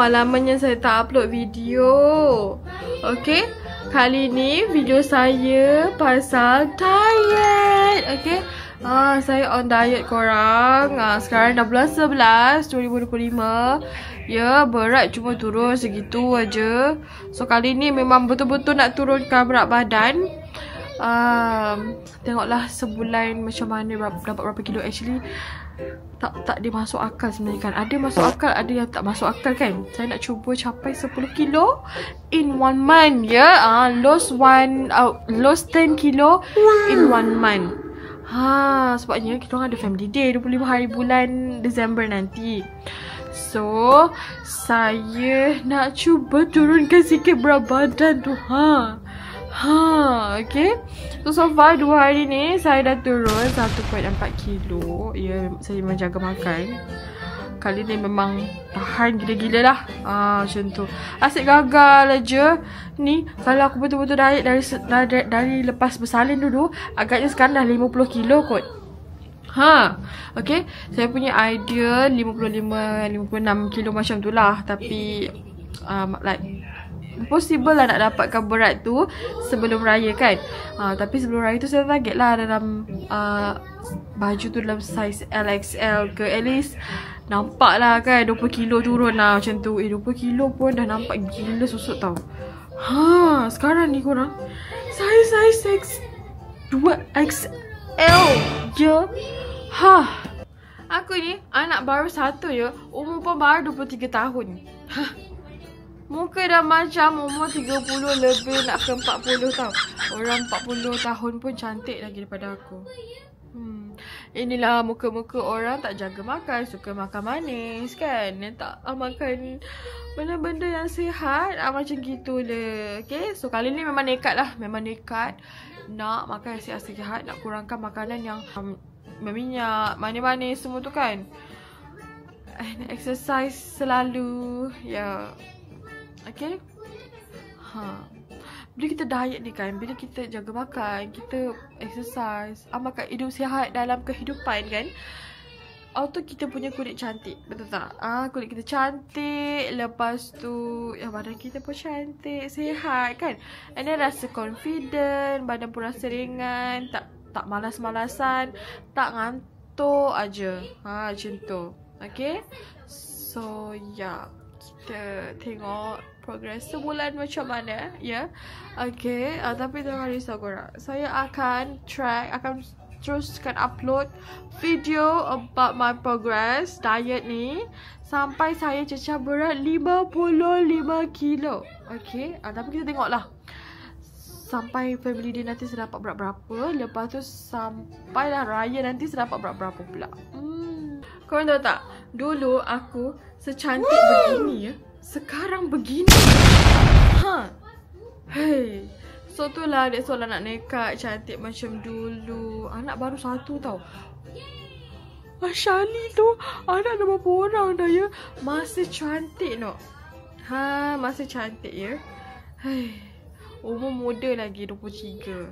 awal lamanya saya tak upload video. Okay, kali ni video saya pasal diet. Okay, saya on diet korang. Sekarang dah bulan 11 2025. Ya, berat cuma turun segitu aja. So kali ni memang betul-betul nak turunkan berat badan. Tengoklah sebulan macam mana dapat berapa kilo. Actually tak dia masuk akal sebenarnya kan. Ada masuk akal, ada yang tak masuk akal kan. Saya nak cuba capai 10 kilo in 1 month ya. Lost 10 kilo in 1 month. Sebabnya kita orang ada family day 25 hari bulan Disember nanti. So saya nak cuba turunkan sikit berat badan tu. Okay. So far 2 hari ni saya dah turun 1.4 kilo. Ya, saya memang jaga makan. Kali ni memang tahan gila-gila lah. Macam tu. Asyik gagal aja. Ni kalau aku betul-betul diet dari lepas bersalin dulu, agaknya sekarang dah 50 kilo kot. Okay. Saya punya idea 55-56 kilo macam tu lah. Tapi like possible lah nak dapatkan berat tu sebelum raya kan. Tapi sebelum raya tu saya target lah dalam baju tu dalam size LXL ke. At least nampak lah kan 20 kilo turun lah macam tu. 20 kilo pun dah nampak gila susut tau. Sekarang ni korang, saya size 2XL je. Aku ni anak baru satu ya. Umur pun baru 23 tahun. Muka dah macam umur 30 lebih nak ke 40 tau. Orang 40 tahun pun cantik lagi daripada aku. Inilah muka-muka orang tak jaga makan, suka makan manis kan. Tak makan benda-benda yang sihat. Macam gitu le. Okay, so kali ni memang nekat lah. Memang nekat nak makan yang sihat-sihat. Nak kurangkan makanan yang berminyak, manis-manis semua tu kan. And exercise selalu. Ya. Okay. Bila kita diet ni kan, bila kita jaga makan, kita exercise, makan hidup sihat dalam kehidupan kan, auto kita punya kulit cantik. Betul tak? Kulit kita cantik. Lepas tu badan kita pun cantik, sihat kan. And then rasa confident, badan pun rasa ringan, tak malas-malasan, tak ngantuk aja. Macam tu. Okay. So yeah, kita tengok progress sebulan macam mana ya. Okay, tapi jangan risau korang. Saya akan teruskan upload video about my progress diet ni sampai saya cecah berat 55 kilo. Okay, tapi kita tengoklah sampai family day nanti saya dapat berat berapa. Lepas tu sampailah raya nanti saya dapat berat berapa pula. Korang tahu tak? Dulu aku secantik begini ya. Sekarang begini. Hey. So tu lah dia soalan nak nekat cantik macam dulu. Anak baru satu tau. Shani tu anak dah berapa orang dah ya. Masih cantik no. Masih cantik ya. Hey. Umur muda lagi 23.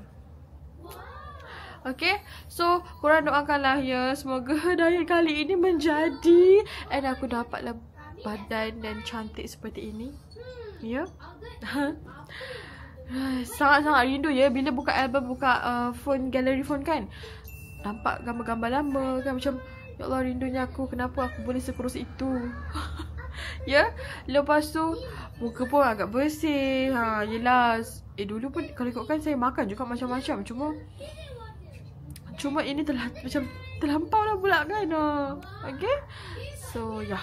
Okay, so korang doakanlah ya. Semoga diet kali ini menjadi and aku dapatlah badan dan cantik seperti ini. Ya. Sangat-sangat rindu ya bila buka album, buka phone, gallery phone kan. Nampak gambar-gambar lama kan, macam ya Allah rindunya aku. Kenapa aku boleh sekurus itu. Ya. Lepas tu muka pun agak bersih. Yelah. Dulu pun kalau ikutkan saya makan juga macam-macam. Cuma ini macam terlampau lah pula kan. Okay. So ya,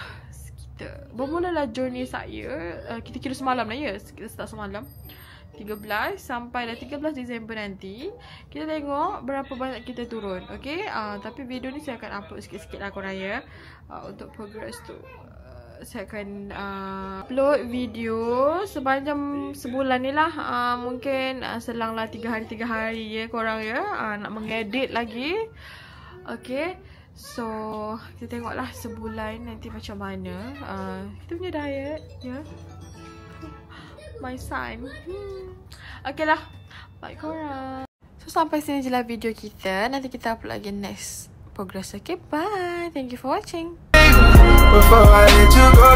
kita bermulalah journey saya. Kita kira semalam lah ya. Kita start semalam 13 sampai dah 13 Disember nanti. Kita tengok berapa banyak kita turun. Okay. Tapi video ni saya akan upload sikit-sikit lah korang ya. Untuk progress tu saya akan upload video sepanjang sebulan ni lah. Mungkin selanglah 3 hari ya korang ya. Nak mengedit lagi. Okay. So kita tengoklah sebulan nanti macam mana kita punya diet ya. My son. Okay lah. Bye korang. So sampai sini je lah video kita. Nanti kita upload lagi next progress. Okay, bye. Thank you for watching. Before I let you go,